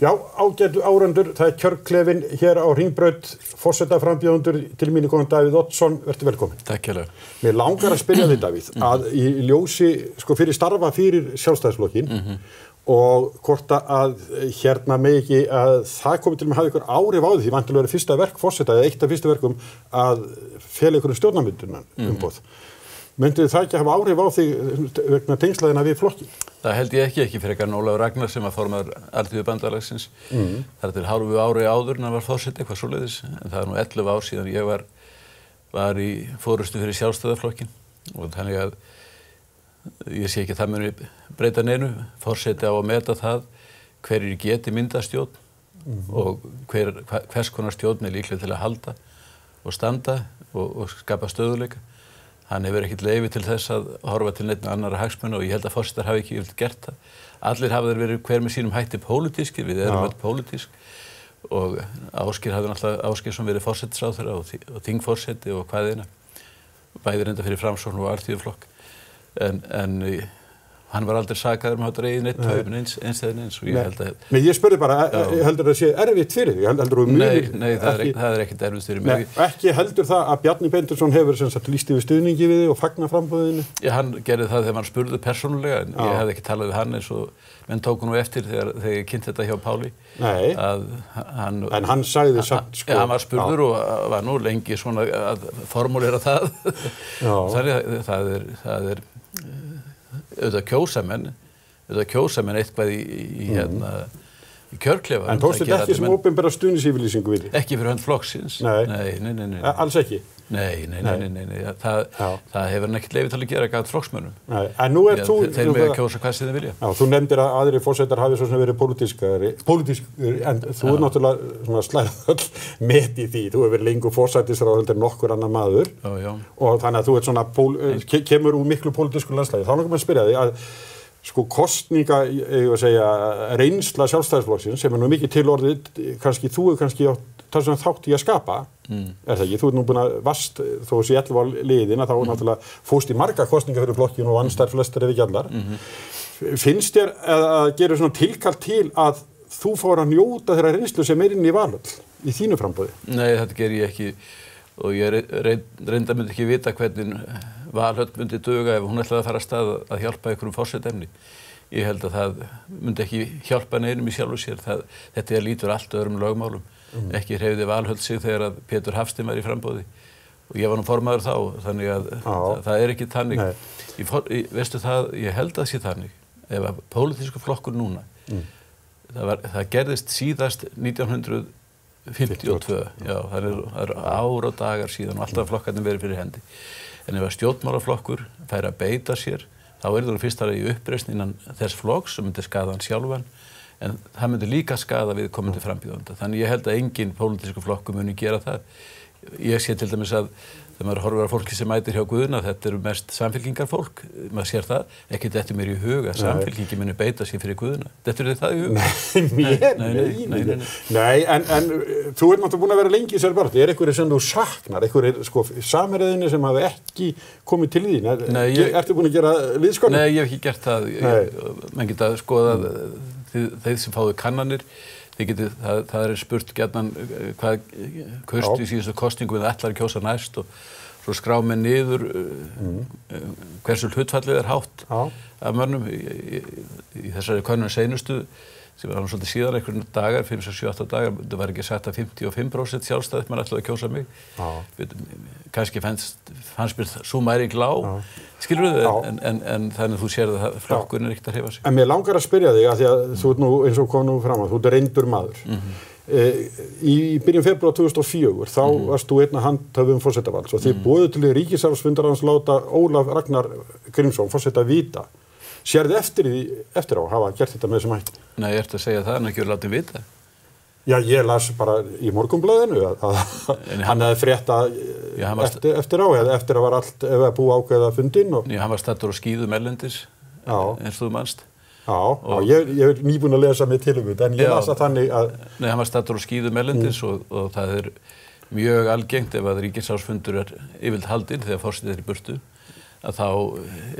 Já, ágætu áhorfendur, það kjörklefinn hér á Hringbraut, forsetaframbjóðendur til mín góðan Davíð Oddsson, vertu velkomin. Takk hérlega. Mér langar að spyrja þig, Davíð, að í ljósi, fyrir starfa fyrir Sjálfstæðisflokkinn og hvort að hérna með ekki að það komi til að hafa ykkur áhrif á því vantilega verið fyrsta verk forseta eða eitt af fyrstu verkum að fela ykkur stjórnarmyndunar umboð. Myndi það ekki hafa áhrif á þig vegna tengslaðina við flokkin? Það held ég ekki frekar en Ólafur Ragnar sem var formaður Alþýðubandalagsins. Það er til hálfu ári áður en hann var forseti, eitthvað svoleiðis. En það er nú 11 ár síðan ég var í forystu fyrir Sjálfstæðisflokkinn og þannig að ég sé ekki að það muni breyta neinu. Forseti á að meta það hverjir geti mynda stjórn og hvers konar stjórn er líklega til að halda og standa og skapa stöðuleika. Hann hefur ekkert leyfi til þess að horfa til neitt annarra hagsmuna og ég held að forsetar hafi ekki gert það. Allir hafa þeir verið hver með sínum hætti pólitískir, við erum öll pólitísk og Ásgeir hafði náttúrulega Ásgeirsson verið forsætisráðherra og þingforseti og hvaðina, bæði reynda fyrir Framsókn og Alþýðuflokk. En hann var aldrei sakaður að hafa dregið neitt taupin eins eða eins og ég held að... Nei, ég spurði bara, heldur það sé erfitt fyrir því? Nei, það er ekkert erfitt fyrir mig. Ekki heldur það að Bjarni Benediktsson hefur sem sagt lýst yfir stuðningi við þig og fagna framboðinu? Já, hann gerði það þegar hann spurði persónulega, en ég hefði ekki talað við hann eins og menn tóku nú eftir þegar ég kynnt þetta hjá Páli. Nei, en hann sagði samt sko... Já, hann var spurður og var nú lengi svona að formúlera það. Þannig það er auðvitað kjósa menn eitthvað í kjörklefa. En tókstu þetta ekki sem opinbera stuðningsyfirlýsingu við þig? Ekki fyrir hönd flokksins. Nei. Alls ekki? Nei. Það hefur hann ekkert leyfi til að gera gæt flokksmönnum. Nei, en nú þú... Þeir mega kjósa hvað sem þeir vilja. Já, þú nefndir að aðrir forsetar hafi svo sem verið pólitískir, en þú er náttúrulega svona slærað öll met í því. Þú hefur verið lengur forsætisráðherra en nokkur annar maður. Já. Og þannig að þú ert svona, kemur úr miklu pólitísku landslagi. Þá langar maður að spyrja þig að sko kostninga, ég að segja, reynsla Sjálfstæðisflokksins sem nú mikið tilorðið, kannski þú hefur kannski þátt í að skapa, er það ekki? Þú ert nú búin að vast, þó sé 11 á liðina, þá náttúrulega fórst í marga kostninga fyrir flokkinu og vannst flestar ef ekki allar. Finnst þér að gera svona tilkall til að þú fór að njóta þeirra reynslu sem inn í valöld í þínu framboði? Nei, þetta ger ég ekki og ég reynda myndi ekki vita hvernig Valhöll myndi duga ef hún ætlaði að fara af stað að hjálpa einhverjum forsetefni. Ég held að það myndi ekki hjálpa neinum í sjálfu sér. Þetta lítur allt öðrum lögmálum. Ekki hreyfði Valhöll sig þegar að Pétur Hafstein var í framboði. Og ég var nú formaður þá, þannig að það er ekki þannig. Veistu það, ég held að það sé þannig. Ef að pólitísku flokkur núna, það gerðist síðast 1952. Já, það er ár og dagar síðan og alltaf flokkarnir verið fyrir hendi. En ef að stjórnmálaflokkur fær að beita sér, þá það fyrst í uppreisn innan þess flokks sem myndi skaða hann sjálfan, en það myndi líka skaða viðkomandi frambjóðanda. Þannig ég held að engin pólitísku flokkur muni gera það. Ég sé til dæmis að þegar maður horfir á fólki sem mætir hjá Guðna, þetta mest samfylkingarfólk, maður sér það, ekki þetta mér í huga að samfylkingi muni beita sér fyrir Guðna. Þetta það í huga? Nei, en þú náttúrulega búin að vera lengi í sér barði. Einhverjir sem þú saknar, einhverjir sko samherðinni sem hafa ekki komið til þín? Ertu búin að gera liðskonni? Nei, ég hef ekki gert það. Menn geta skoðað þeir sem fáðu kannanir. Það spurt gjarnan hvað kaust í síðustu kosningu við ætlar að kjósa næst og svo skrá menn niður hversu hlutfallið hátt af mönnum í þessari könnun seinustu sem var svolítið síðan einhvern dagar, 5-7-8 dagar, það var ekki sagt að 55% sjálfstæðið mann ætlaði að kjósa mig. Kannski fannst mér svo mæring lág, skilur við, en þannig að þú sér að flokkurinn ekkert að hreyfa sig. En mér langar að spyrja þig, að því að þú ert nú eins og kom nú fram að þú ert reyndur maður. Í byrjun febrúar 2004, þá varst þú einn að handhöfum forsetavalds og þið boðuð til ríkisráðsfundarins láta Ólaf Ragnar Grímsson forseta vita. Sérðu eftir á hafa gert þetta með þessum hætti? Nei, ég ert að segja það, en ekki verið látið vita. Já, ég las bara í Morgunblaðinu að hann hefði frétta eftir á, eða eftir að var allt ef að búa ákveða fundinn. Já, hann var staddur á skíðum erlendis, eins og þú manst. Já, ég er nýbúinn að lesa mig til þetta, en ég las að þannig að... Nei, hann var staddur á skíðum erlendis og það er mjög algengt ef að ríkisráðsfundur yfirleitt haldinn þegar forsetinn í burtu. að þá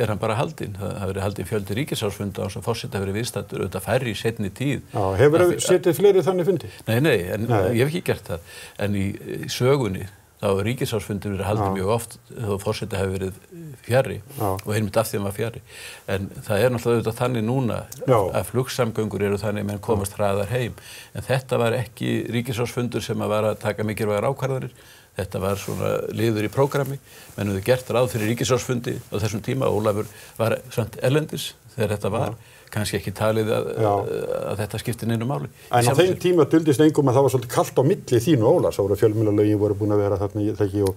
hann bara haldinn. Það verið haldinn fjöldi ríkisársfunda og forseti hafi verið viðstaddur, auðvitað færri í seinni tíð. Já, hefur setið fleiri þannig fundi? Nei, ég hef ekki gert það. En í sögunni þá hefur ríkisársfundir verið haldið mjög oft þó forseti hafi verið fjarri og einmitt af því hann var fjarri. En það náttúrulega auðvitað þannig núna að flugsamgöngur eru þannig að menn komast hraðar heim. En þetta var ekki ríkisársfundur sem var að taka mikilvægar ákvarðanir. Þetta var svona liður í prógrammi, menn höfðu gert ráð fyrir ríkisársfundi á þessum tíma. Ólafur var samt erlendis þegar þetta var, kannski ekki talið að þetta skipti neinu máli. En á þeim tíma duldist engum að það var svolítið kalt á milli þín og Ólafs, ára fjölmiðlalögin voru búin að vera þarna í þekki og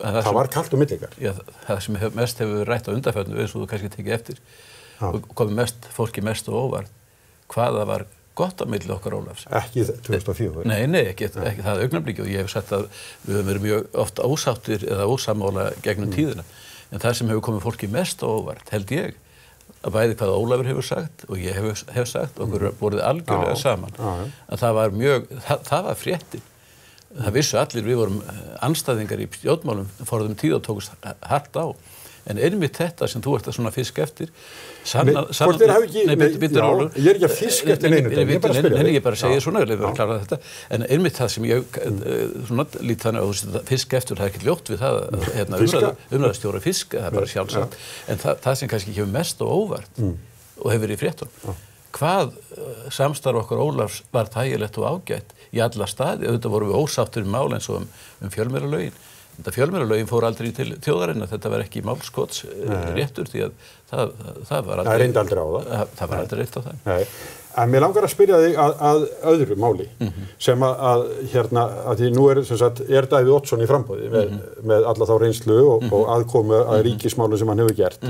það var kalt á milli ykkar. Já, það sem mest hefur rætt á undanförnu, eins og þú kannski tekið eftir, og komið fólki mest og óvart, hvað það var gott á milli okkar Ólafs. Ekki 2004? Nei, ekki það augnablikki og ég hef sagt að við höfum verið mjög oft ósáttir eða ósammála gegnum tíðina. En það sem hefur komið fólki mest á óvart, held ég, að bæði hvað Ólafur hefur sagt og ég hef sagt, okkur borðið algjörlega saman, að það var það var fréttin. Það vissu allir, við vorum andstæðingar í stjórnmálum, forðum tíð og tókust hart á. En einmitt þetta sem þú ert að svona fisk eftir Hvort þér hafi ekki, ég er ekki að fisk eftir neinu þetta, ég bara spyrja þig. Ég bara segja svona, ég verður að klára þetta. En einmitt það sem ég svona lít þannig að fisk eftir, það er ekki ljótt við það umræðastjóra fisk, það er bara sjálfsagt. En það sem kannski kemur mest og óvart og hefur verið í fréttunum, hvað samstarf okkar Ólafs var þægilegt og ágætt í alla staði. Auðvitað vorum við ósáttir mál eins og fjölmiðlalögin. Þetta fjölmiðlalögin fór aldrei til þjóðarinnar, þetta var ekki málskots réttur því að það var aldrei... Það reyndi aldrei á það? Það var aldrei reynt á það. Nei, en mér langar að spyrja þig að öðru máli sem að því nú er Davíð Oddsson í framboði með alla þá reynslu og aðkomu að ríkismálu sem hann hefur gert.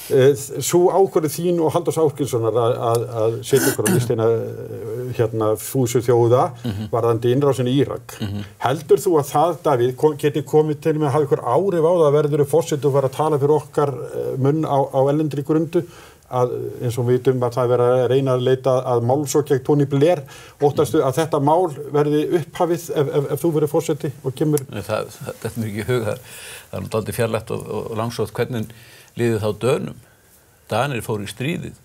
Sú ákvörðu þín og Halldórs Ásgrímssonar að setja ykkur á listina fúsu þjóða varðandi innrásin í Írak. Heldur þú að það, Davíð, geti komið til með að hafa ykkur áhrif á það að verður forseti og fara að tala fyrir okkar munn á erlendri grundu að eins og við vitum að það verður að reyna að leita að málsókn gegn Tony Blair, óttastu að þetta mál verði upphafið ef þú verður forseti og kemur? Þetta er mjög í hug, það er dálítið fjarlægt og langsótt hvernig liðið þá Dönum. Danir fóru í stríðið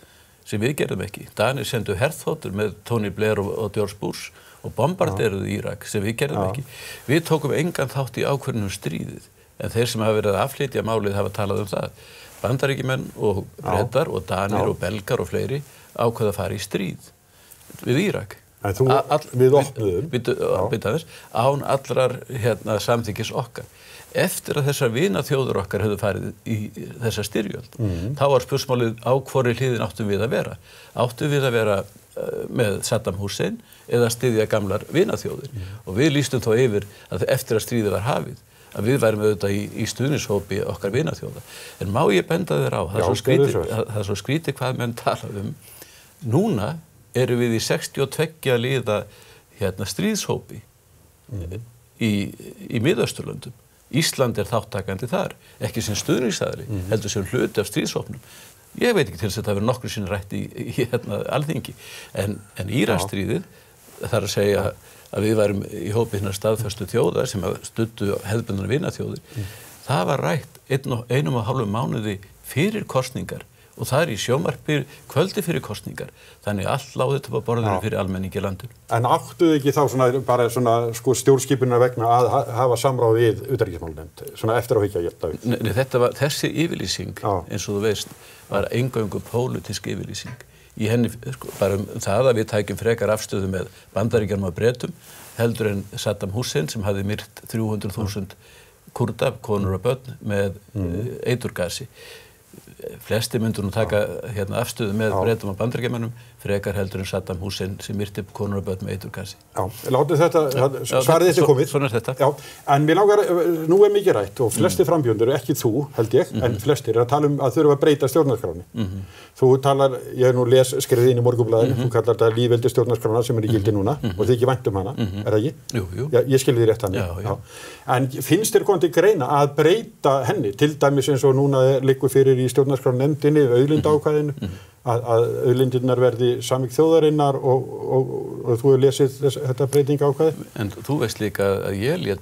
sem við gerðum ekki. Danir sendu herþotur með Tony Blair og George Bush og bombarderuðu Írak sem við gerðum ekki. Við tókum engan þátt í ákvörðunum stríðið en þeir sem hafa verið að afflytja málið hafa talað það. Bandaríkjumenn og Bretar og Danir og Belgar og fleiri ákveða að fara í stríð við Írak. En þú við opnuðum án allrar samþykkis okkar. Eftir að þessar vinaþjóðir okkar höfðu farið í þessa styrjöld, þá var spursmálið á hvorri hliðin áttum við að vera. Áttum við að vera með Saddam Hussein eða styðja gamlar vinaþjóðir. Og við lýstum þó yfir að eftir að stríðið var hafið, að við værum auðvitað í stuðningshópi okkar vinaþjóða. En má ég benda þér á, það er svo skrítið hvað menn tala Núna erum við í 62 liða stríðshópi í Miðausturlöndum. Ísland er þáttakandi þar, ekki sem stuðningsaðili, heldur sem hluti af stríðshópnum. Ég veit ekki til þess að það verið nokkru sinni rætt í Alþingi, en Íraksstríðið, þar að segja að við værum í hópi hinnar staðföstu þjóðar sem studdu hefðbundnar vinaþjóðir, það var rætt 1,5 mánuði fyrir kosningar og það í sjónvarpi kvöldi fyrir kosningar. Þannig allt láði þetta á borðinu fyrir almenningi í landinu. En áttuðu ekki þá bara stjórnskipunar vegna að hafa samráð við utanríkismálanefnd, svona eftir á hyggja Davíð? Nei, þessi yfirlýsing, eins og þú veist, var eingöngu pólitísk yfirlýsing. Í henni bara það að við tækjum frekar afstöðu með Bandaríkjunum og Bretum, heldur en Saddam Hussein sem hafði myrt 300.000 Kurda, konur og börn með eiturgasi. Flesti myndu nú taka afstöðu með Bretum og Bandaríkjamönnum frekar heldur en Saddam Hussein sem myrti konur og börn með eiturgasi. Já, látið þetta, svarið þetta komið. Svona er þetta. Já, en mér langar, nú er mikið rætt og flesti frambjóðendur, ekki þú held ég, en flestir að tala að þurfa að breyta stjórnarskráni. Þú talar, ég hef nú skrifið inn í Morgunblaðinu, þú kallar þetta lýðveldi stjórnarskrána sem er í gildi núna og þið ekki vænt hana, er það ekki? Jú. Ég skilði því rétt þannig. Já. En finnst þér komandi greina að breyta henni, til dæmis eins og núna liggur fyrir í stjórnarskrárnefndinni, auðlindaákvæðinu, að auðlindirnar verði samvík þjóðarinnar og þú hefur lesið þetta breytingaákvæði? En þú veist líka að ég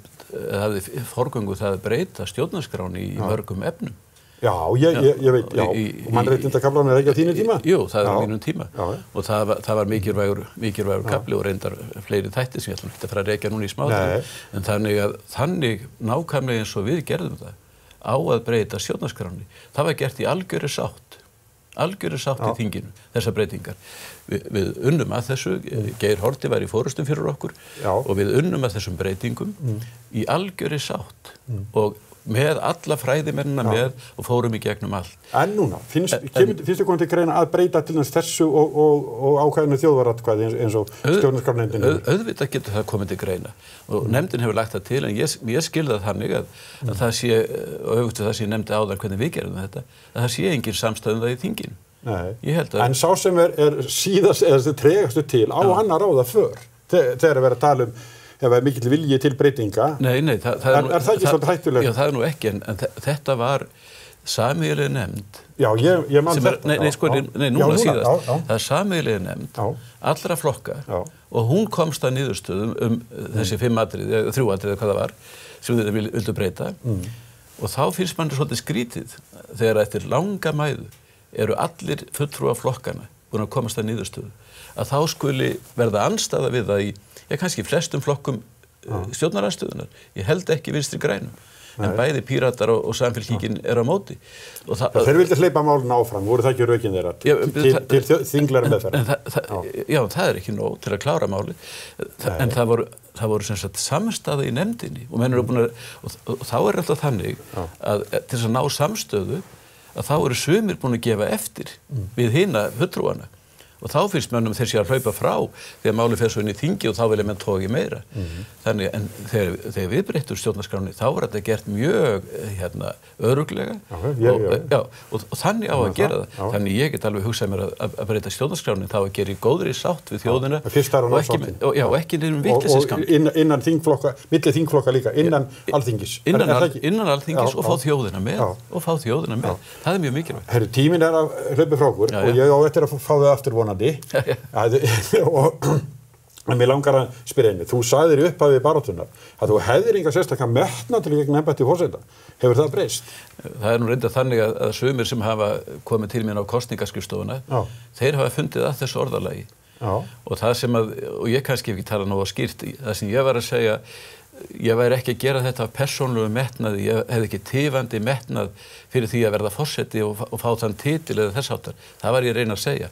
hafði forgöngu það að breyta stjórnarskráni í mörgum efnum. Já, ég veit, já. Og mannréttindakaflan ekki á þínu tíma? Jú, það á mínum tíma. Og það var mikilvægur kafli og reyndar fleiri þætti sem ég ætlum ekki að fara að rekja núna í smáatriðum. En þannig nákvæmlega eins og við gerðum það á að breyta stjórnarskránni. Það var gert í algjörri sátt í þinginu, þessar breytingar. Við unnum að þessu, Geir Haarde var í forustum fyrir okkur og við unnum að þessum breytingum í algjörri sátt og með alla fræðimennina með og fórum í gegnum allt. En núna, finnst þið komið til greina að breyta til þess þessu og ákvæðinu þjóðaratkvæði eins og stjórnarskrárnefndin? Auðvitað getur það komið til greina og nefndin hefur lagt það til en ég skil það þannig að það sé, og auðvitað það sé nefndi áðan hvernig við gerum þetta, að það sé engin samstæðum það í þinginu. Nei, en sá sem er síðast eða tregastu til á hann að ráða för þegar verið að tala ef það mikill vilji til breytinga. Nei, það ekki svolítið hættulegt? Já, það er nú ekki, en þetta var sameiginleg nefnd. Já, ég man þetta. Núna síðast. Það er sameiginleg nefnd, allra flokka, og hún komst að niðurstöðum þessi 3 atriði, hvað það var, sem þið vildu breyta. Og þá finnst manni svolítið skrítið, þegar eftir langa mæðu eru allir fulltrúar flokkana búin að komast að niðurstöðu, að þá skuli verða andstaða við það í kannski flestum flokkum stjórnarandstöðunar. Ég held ekki Vinstri grænum. En bæði Píratar og Samfylkingin á móti. Þeir vildu hleypa málinu áfram, voru það ekki rökin þeirra til þinglegri meðferð? Já, það ekki nóg til að klára máli. En það voru sem sagt samstaða í nefndinni og menn eru búin og þá alltaf þannig að til þess að ná samstöðu að þá eru sumir búin að gefa eftir við hina fulltrúana. Og þá finnst mönnum þeir sé að hlaupa frá þegar máli fer svo inn í þingi og þá vilja menn togi meira. Þannig, en þegar við breyttum stjórnarskránni, þá var þetta gert mjög örugglega og þannig á að gera það. Þannig ég get alveg hugsað mér að breyta stjórnarskránni, þá að gera í góðri sátt við þjóðina og ekki nefnum vitleysiskap. Innan þingflokka, milli þingflokka líka, innan alþingis. Innan alþingis og fá þjóðina með. Það er mjög mikilvægt. Herru, tíminn að hlaupa frá okkur og ég á eftir að fá þau aftur vonandi. En mér langar að spyrja einu. Þú sagðir í upphafi baráttunnar að þú hefðir enga sérstaklega metnað til gegn embætti forseta. Hefur það breyst? Það er nú reyndar þannig að sumir sem hafa komið til mín á kosningaskrifstofuna, þeir hafa fundið að þessu orðalagi. Og það sem og ég kannski ekki tala nógu skýrt í, það sem ég var að segja, ég væri ekki að gera þetta af persónulegu metnaði, ég hefði ekki tifandi metnað fyrir því að verða forseti og fá þann titil eða þess háttar. Það var ég að reyna að segja.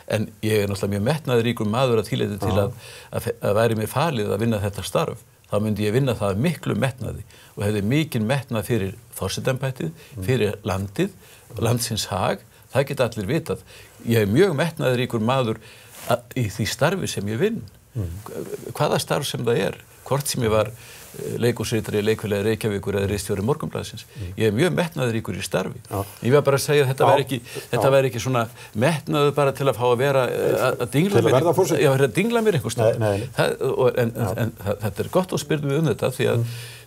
En ég er náttúrulega mjög metnaðaríkur maður að tilliti til að væri mér falið að vinna þetta starf. Þá myndi ég vinna það miklu metnaði og hefði mikinn metnað fyrir forsetaembættið, fyrir landið, landsins hag. Það geta allir vitað. Ég er mjög metnaðaríkur maður í því starfi sem ég vinn. Hvaða starf sem það er, hvort sem ég var leikhúsritari, leikfélagi Reykjavíkur eða ritstjóri Morgunblaðsins. Ég er mjög metnaðaríkur í starfi. Ég var bara að segja að þetta væri ekki svona metnaður bara til að fá að vera að dingla mér. Að dingla mér einhvers staðar. En þetta er gott að spyrja mig þetta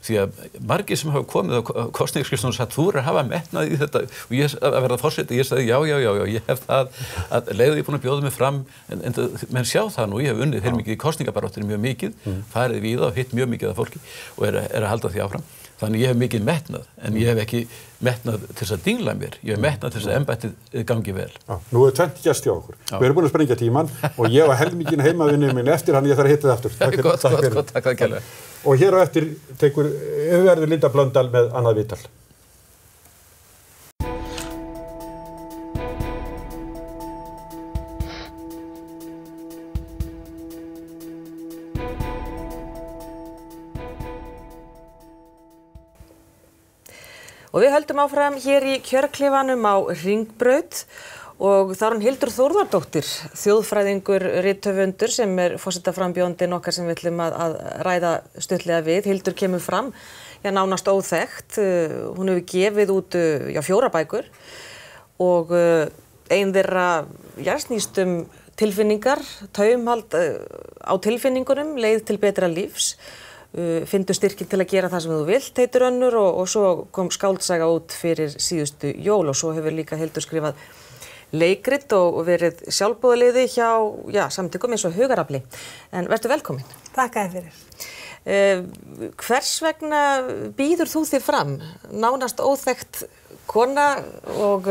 því að margir sem hafa komið á kosningaskrifstofuna sagt þú að hafa metnað í þetta og ég að verða forseti, ég sagði já, ég hef það að leiðu ég búin að bjóða mig fram en menn sjá það nú, ég hef unnið heilmikið í kosningabaráttunni mjög mikið, farið víða og hitt mjög mikið af fólki og er að halda því áfram. Þannig ég hef mikið metnað, en ég hef ekki metnað til þess að dingla mér, ég hef metnað til þess að embættið gangi vel. Nú er tvennt gest hjá okkur. Við erum búin að sprengja tímann og ég var helminginn heimavinnur minn eftir, hann ég þarf að hitta það aftur. Gott, takk kærlega. Og hér á eftir verður Linda Blöndal með annað viðtal. Og við höldum áfram hér í kjörklefanum á Hringbraut og þá er hún Hildur Þórðardóttir, þjóðfræðingur, rithöfundur sem er forsetaframbjóðandinn okkar sem við ætlum að ræða stuttlega við. Hildur kemur fram, nánast óþekkt, hún hefur gefið út 4 bækur og ein þeirra snýst tilfinningar, taumhald á tilfinningunum, leið til betra lífs. Findu styrki til að gera það sem þú vilt, heitir önnur og svo kom skáldsaga út fyrir síðustu jól og svo hefur líka Hildur skrifað leikrit og verið sjálfboðaliði hjá samtökum eins og Hugarafli. En vertu velkomin. Takk fyrir. Hvers vegna býður þú þig fram? Nánast óþekkt kona og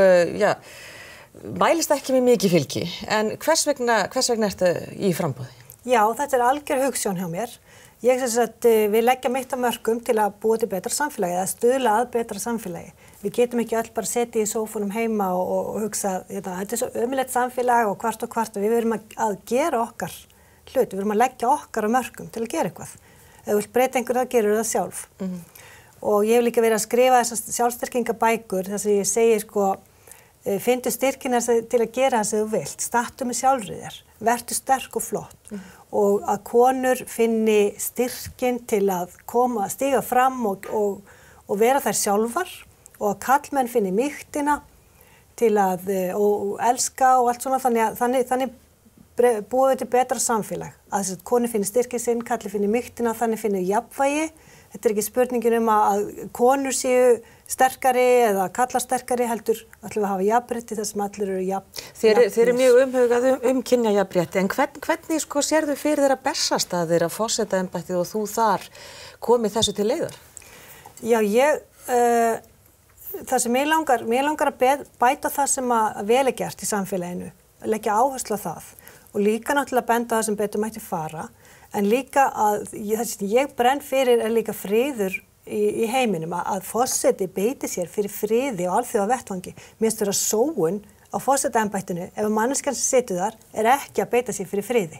mælist ekki með mikið fylgi, en hvers vegna ertu í framboði? Já, þetta algjör hugsjón hjá mér. Ég vil leggja mitt af mörkum til að búa til betra samfélagi, eða stuðla að betra samfélagi. Við getum ekki öll bara setja í sófunum heima og hugsa, þetta svo ömurlegt samfélag og hvart, við verum að gera okkar hlut, við verum að leggja okkar af mörkum til að gera eitthvað. Ef þú vilt breyta einhverju, þá gerur það sjálf. Og ég hef líka verið að skrifa þessar sjálfstyrkingabækur, þar sem ég segi finndu styrkina til að gera það sem þú vilt, stattu með sjálfri þér, vertu sterk og flott. Og að konur finni styrkin til að stíga fram og vera þær sjálfar og að karlmenn finni mýktina til að og elska og allt svona, þannig búum við til betra samfélag. Að þess að konur finni styrkin sinn, karlmenn finni mýktina, þannig finni jafnvægi. Þetta ekki spurningin að konur séu sterkari eða karlar sterkari, heldur ætlum við að hafa jafnrétti þar sem allir eru jafn. Þeir eru mjög umhugað kynjajafnrétti, en hvernig sérðu fyrir þeirra Bessastaðir að forsetaembættið og þú þar komið þessu til leiðar? Já, það sem mér langar að bæta það sem að vel er gert í samfélaginu, leggja áherslu á það og líka náttúrulega benda það sem betur mætti fara, en líka að það sem ég brenn fyrir er líka friður í heiminum, að forseti beiti sér fyrir friði og alþjóðavettvangi. Mér finnst vera sóun á forsetaembættinu ef manneskjan sem situr þar er ekki að beita sér fyrir friði.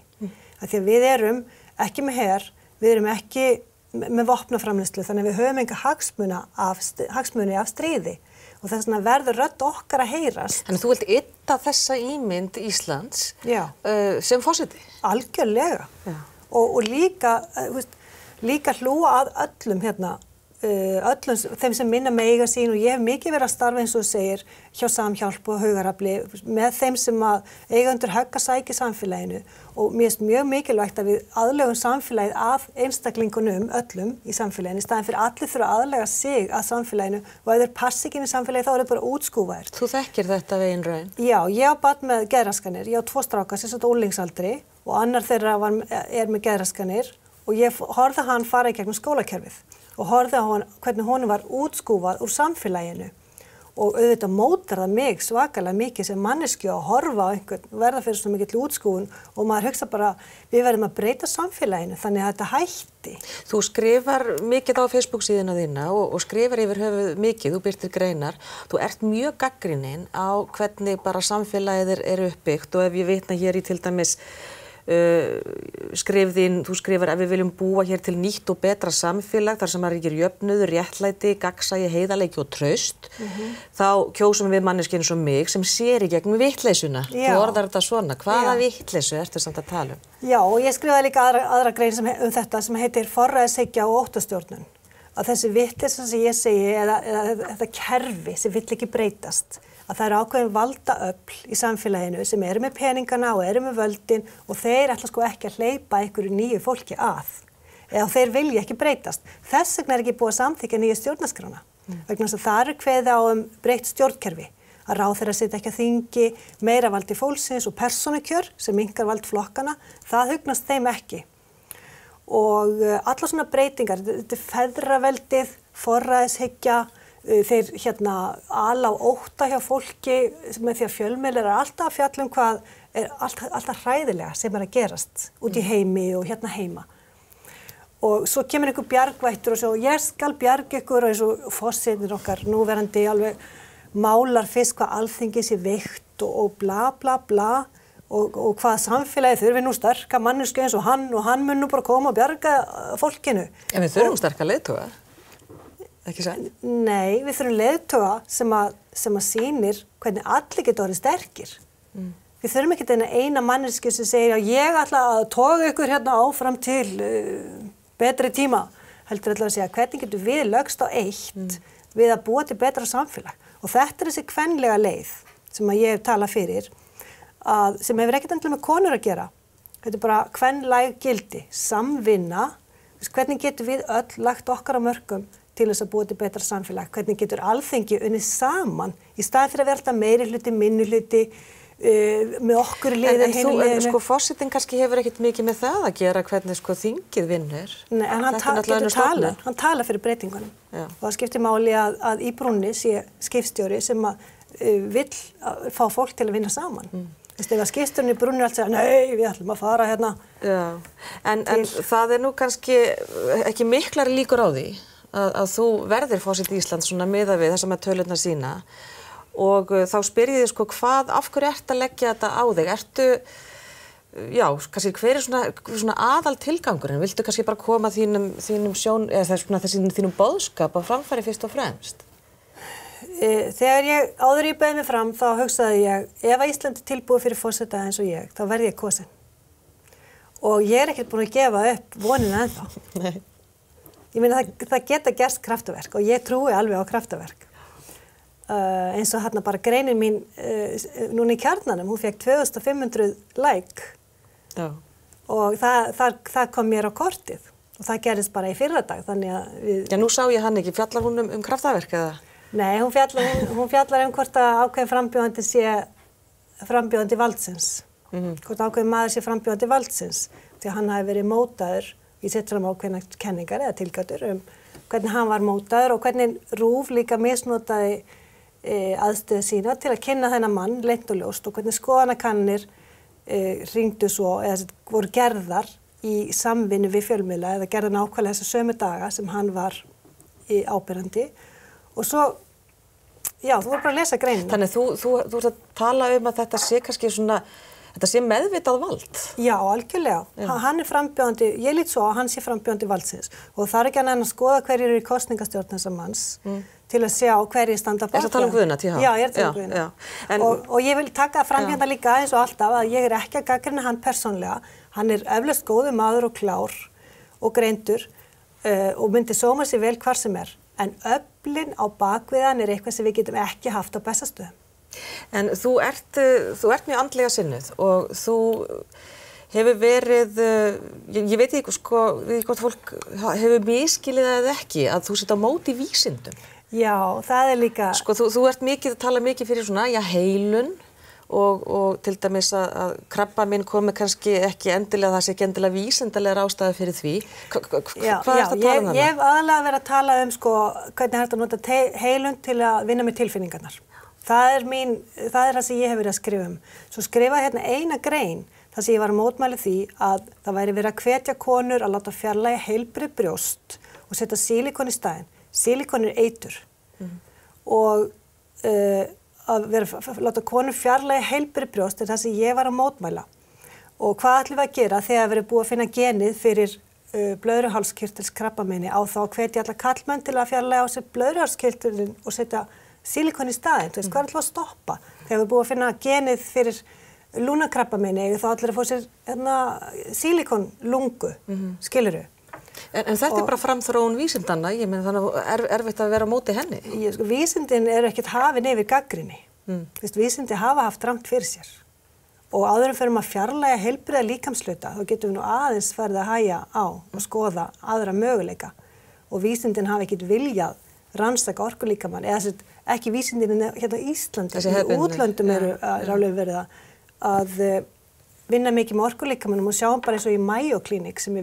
Af því að við erum ekki með her, við erum ekki með vopnaframleiðslu, þannig að við höfum enga hagsmuni af stríði og þess vegna verður rödd okkar að heyrast. Þannig að þú vilt ytta þessa ímynd Íslands sem forseti? Algjörlega. Og líka hlúa að öllum öllum þeim sem minna mega sín, og ég hef mikið verið að starfa eins og þú segir hjá Samhjálp og Haugarafli með þeim sem að eiga undir högg að sækja samfélaginu, og mér finnst mjög mikilvægt að við aðlögum samfélagið að einstaklingunum öllum í samfélaginu í staðinn fyrir allir þurfa að aðlega sig að samfélaginu, og ef þeir passi ekki inn í samfélagið þá er þeir bara útskúfaðir. Þú þekkir þetta af eigin raun? Já, ég á barn með geðraskanir, ég á 2 stráka sem sagt unglingsaldri og annar þeirra er með geðraskanir og ég horfði hann fara í gegnum skólakerfið og horfði á hann hvernig honum var útskúfað úr samfélaginu, og auðvitað mótar það mig svakalega mikið sem manneskju að horfa á einhvern verða fyrir svona mikill útskúfun, og maður hugsa bara við verðum að breyta samfélaginu þannig að þetta hætti. Þú skrifar mikið á Facebook síðuna þína og skrifar yfir höfuð mikið, þú birtir greinar, þú ert mjög gagnrýnin á hvernig bara samfélagið er uppbyggt, og ef ég vitna hér í til dæmis þú skrifar að við viljum búa hér til nýtt og betra samfélag þar sem að ríkir jöfnuður, réttlæti, gagnsæi, heiðarleiki og traust, þá kjósum við manneskju eins og mig sem sér í gegnum vittleysuna. Þú orðar þetta svona, hvaða vittleysu ertu samt að tala um? Já, og ég skrifaði líka aðra grein um þetta sem heitir forræðishyggja og óttastjórnun. Að þessi vittleysa sem ég segi, eða þetta kerfi sem vill ekki breytast, að það eru ákveðin valdaöfl í samfélaginu sem eru með peningana og eru með völdin, og þeir ætla sko ekki að hleypa einhverju nýju fólki að, eða þeir vilja ekki breytast. Þess vegna er ekki búið að samþykkja nýja stjórnarskrána, vegna þess að það eru kveðið á breytt stjórnkerfi, að ráðherra sitja ekki að þingi, meira valdi fólksins og persónukjör sem minnkar vald flokkana, það hugnast þeim ekki. Og alla svona breytingar, þetta er feðraveldið, forræðishyggja, þeir ala á ótta hjá fólki með því að fjölmiðlar er alltaf að fjalla um hvað er alltaf hræðilega sem er að gerast út í heimi og heima. Og svo kemur einhver bjargvættur og svo ég skal bjarga ykkur, og eins og forsetinn okkar núverandi alveg málar fyrst hvað Alþingi sé veikt og bla bla bla, og hvað samfélagi þurfi nú sterka mannesku eins og hann mun nú bara koma og bjarga fólkinu. En við þurfum sterka leiðtoga. Ekki sann? Nei, við þurfum leiðtoga sem að sýnir hvernig allir geta orðið sterkir. Við þurfum ekki eina mannesku sem segir að ég ætla að toga ykkur áfram til betri tíma. Heldur ætla að segja hvernig getum við lögst á eitt við að búa til betra samfélag. Og þetta er þessi kvenlega leið sem að ég hef talað fyrir, sem hefur ekkert endilega með konur að gera. Þetta er bara kvenlæg gildi, samvinna. Hvernig getum við öll lagt okkar á mörkum til þess að búa til betra samfélag? Hvernig getur Alþingi unnið saman í staðinn fyrir að vera alltaf meiri hluti, minni hluti, með okkur liðið hinu liðinu. En sko forsetinn kannski hefur ekkert mikið með það að gera hvernig sko þingið vinnur. Nei, en hann talar fyrir breytingunum. Já. Og það skiptir máli að í brúnni sé skipstjóri sem vill fá fólk til að vinna saman. Þú veist, ef að skipstjórinn í brúnni allt segja, nei, við ætlum að fara hérna. Já, en það nú kannski ekki miklari líkur á því að þú verðir forseti Íslands svona miðað við þess að með tölurnar sína. Og þá spyr ég þig sko af hverju ertu að leggja þetta á þig? Ertu, já, kannski hver svona aðal tilgangurinn? Viltu kannski bara koma þínum þínum boðskap á framfæri fyrst og fremst? Þegar áður ég bauð mig fram þá hugsaði ég, ef að Ísland tilbúið fyrir forseta eins og ég, þá verði ég kosin. Og ég ekkert búin að gefa upp vonina ennþá. Nei. Ég meina það geta gerst kraftaverk og ég trúi alveg á kraftaverk. Eins og hérna bara greinin mín núna í Kjarnanum, hún fekk 2500 like. Já. Og það kom mér á kortið og það gerðist bara í fyrradag, þannig að við... Já, nú sá ég hann ekki, fjallar hún um kraftaverk eða? Nei, hún fjallar hvort að ákveðin frambjóðandi sé frambjóðandi valdsins. Hvort ákveðin maður sé frambjóðandi valdsins, því að hann hafi verið mótaður, ég sett fram ákveðina kenningar eða tilgátur hvernig hann var mótaður og hvernig RÚV líka misnotaði aðstöðu sína til að kynna þennan mann leynt og ljóst og hvernig skoðanakannir hringdu svo eða voru gerðar í samvinnu við fjölmiðla eða gerðar nákvæmlega þessa sömu daga sem hann var ábyrgandi og svo, já, þú voru bara að lesa greinina. Þannig þú ert að tala um að þetta sé kannski svona, þetta sé meðvitað vald? Já, algjörlega. Hann frambjóðandi, ég lít svo að hann sé frambjóðandi valdsins og það ekki að skoða hverjir eru í kosningastjórn þessa manns til að sjá hverjir standa bak. Er það að tala um Guðna, tíha? Já, ég er að tala um Guðna. Og ég vil taka fram hérna líka eins og alltaf að ég ekki að gagnrýna hann persónlega. Hann eflaust góður maður og klár og greindur og myndi sóma sér vel hvar sem En öflin á bakviðan eitthvað sem við getum ekki haft á Bessastöðum. En þú ert mjög andlega sinnuð og þú hefur verið, ég veit ekki sko, hvort fólk hefur miskilið eða ekki að þú sett á móti vísindum. Já, það líka. Sko þú ert mikið að tala mikið fyrir svona, já, heilun og til dæmis að krabbamein komi kannski ekki endilega, það sé ekki endilega vísindalegar ástæður fyrir því. Hvað ert að tala um þarna? Ég hef aðalega verið að tala sko, hvernig hægt að nota heilun til að vinna með tilfinningarnar. Það er það sem ég hef verið að skrifa Svo skrifaði hérna eina grein þar sem ég var að mótmæla því að það væri verið að hvetja konur að láta fjarlægja heilbrigð brjóst og setja sílikon í staðinn. Sílikon eitur. Og að láta konur fjarlægja heilbrigð brjóst það sem ég var að mótmæla. Og hvað ætlum við að gera þegar verið búið að finna genið fyrir blöðruhálskirtilskrabbameini á þá að hvetja alla karlmenn til að fjarlægja á sig blöðruhálskirtilinn og setja sílikon í staðinn, þú veist, hvað ætlum við að stoppa? Þegar við búum að finna genið fyrir lungnakrabbameini, þá ætlum við að fá sér sílikonlungu, skilurðu? En þetta er bara framþróun vísindanna, ég meina þannig að erfitt að vera á móti henni. Vísindin eru ekkert hafin yfir gagnrýni. Vísindi hafa haft rangt fyrir sér. Og áður en fyrir að fjarlægja heilbrigða líkamshluta, þá getum við nú aðeins farið að hægja á og skoða aðra möguleika. Og vísindin hafa ekkert viljað rannsaka orkulíkamann, eða ekki vísindin hérna í Íslandi, í útlöndum eru rálega verið að vinna mikið með orkulíkamannum og sjáum bara eins og í Mayo Clinic sem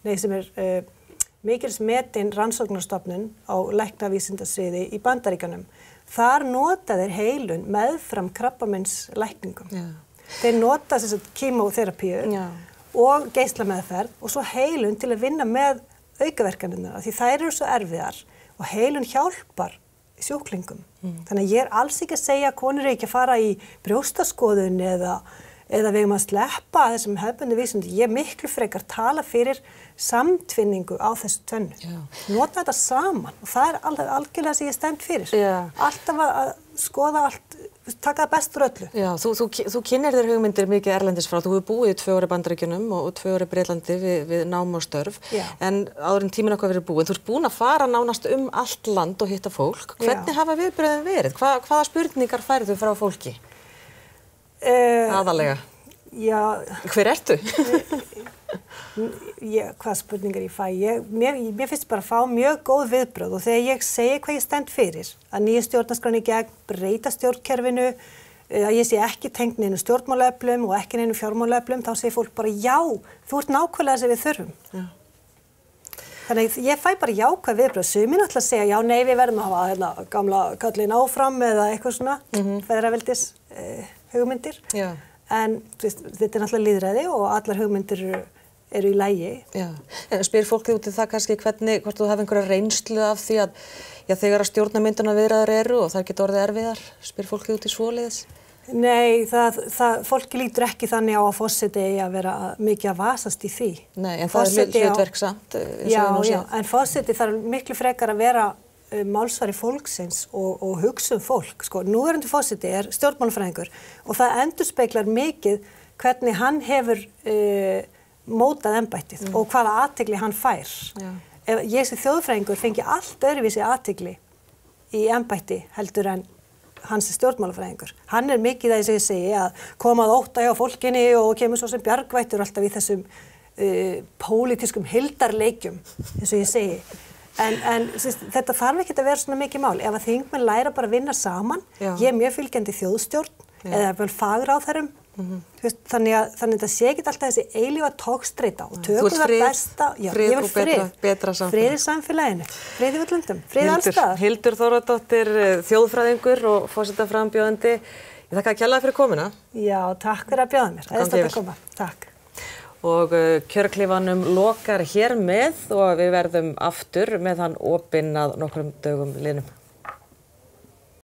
sem mikils metin rannsóknarstofnun á læknavísindasviði í Bandaríkjunum. Þar nota þeir heilun meðfram krabbameinslækningum. Þeir nota kímóþerapíu og geislameðferð og svo heilun til að vinna með aukaverkanirnar því þær eru svo erfiðar og heilun hjálpar sjúklingum. Þannig að ég alls ekki að segja að konur ekki að fara í brjóstaskoðun eða við eigum að sleppa þessum hefðbundnu vísindi. Ég miklu frekar tala fyrir samtvinningu á þessu tvennu. Nota þetta saman og það er algjörlega sem ég stend fyrir. Alltaf að skoða allt, taka það best úr öllu. Já, þú kynnir þér hugmyndir mikið erlendis frá. Þú hefur búið í 2 ár í Bandaríkjunum og 2 ár í Bretlandi við nám og störf. En áður en tíminn okkar verið búin. Þú ert búin að fara nánast allt land og hitta fólk. Hvernig hafa viðbrögðin verið? Hvaða spurningar færðu frá fólki? Aðalega. Já. Hver ertu? Hvaða spurningar ég fæ? Mér finnst bara að fá mjög góð viðbrögð og þegar ég segi hvað ég stend fyrir, að nýja stjórnarskráin í gegn, breyta stjórnkerfinu, að ég sé ekki tengd neinu stjórnmálaöflum og ekki neinu fjármálaöflum, þá segir fólk bara já, þú ert nákvæmlega sem við þurfum. Já. Þannig ég fæ bara jákvæð viðbrögð. Sumir náttúrulega að segja já, nei, við verðum að hafa hérna, gamla kallinn áfram eða eitthvað svona, feðraveldis hugmyndir. Já. En þetta er náttúrulega lýðræði og allar hugmyndir eru í lagi. Já. En spyr fólk þig út í það kannski hvort þú hafi einhverja reynslu af því að þegar að stjórnarmyndunarviðræður eru og það getur orðið erfiðar, spyr fólk þig út í svoleiðis? Nei, fólki lítur ekki þannig á að forseti eigi að vera mikið að vasast í því. Nei, en það er hlutverk samt. Já, en forseti þarf miklu frekar að vera málsvari fólksins og hugsa fólk. Sko, núverandi forseti er stjórnmálafræðingur og það endurspeglar mikið hvernig hann hefur mótað embættið og hvaða athygli hann fær. Já. Ef ég sem þjóðfræðingur fengi allt öðruvísi athygli í embætti heldur en hans er stjórnmálafræðingur. Hann er mikið þess að ég segi að koma að ótta hjá fólkinni og kemur svo sem bjargvættur alltaf í þessum pólitískum hildarleikjum, eins og ég segi. En þetta þarf ekki að vera svona mikið mál. Ef að þingmenn læra bara að vinna saman, ég er mjög fylgjandi þjóðstjórn eða vel fagráðherrum, þannig að þetta sé ekki alltaf þessi eilífa tókstreita og tökum það besta. Já, ég vil betra samfélag. Frið í samfélaginu, frið í öllum, frið allstað. Hildur Þórðardóttir, þjóðfræðingur og forsetaframbjóðandi. Ég þakka kærlega fyrir komuna. Já, takk fyrir að bjóða mér. Það er stætt að koma. Takk. Og kjörklefanum lokar hér með og við verðum aftur með hann opinn að nokkrum dögum liðnum.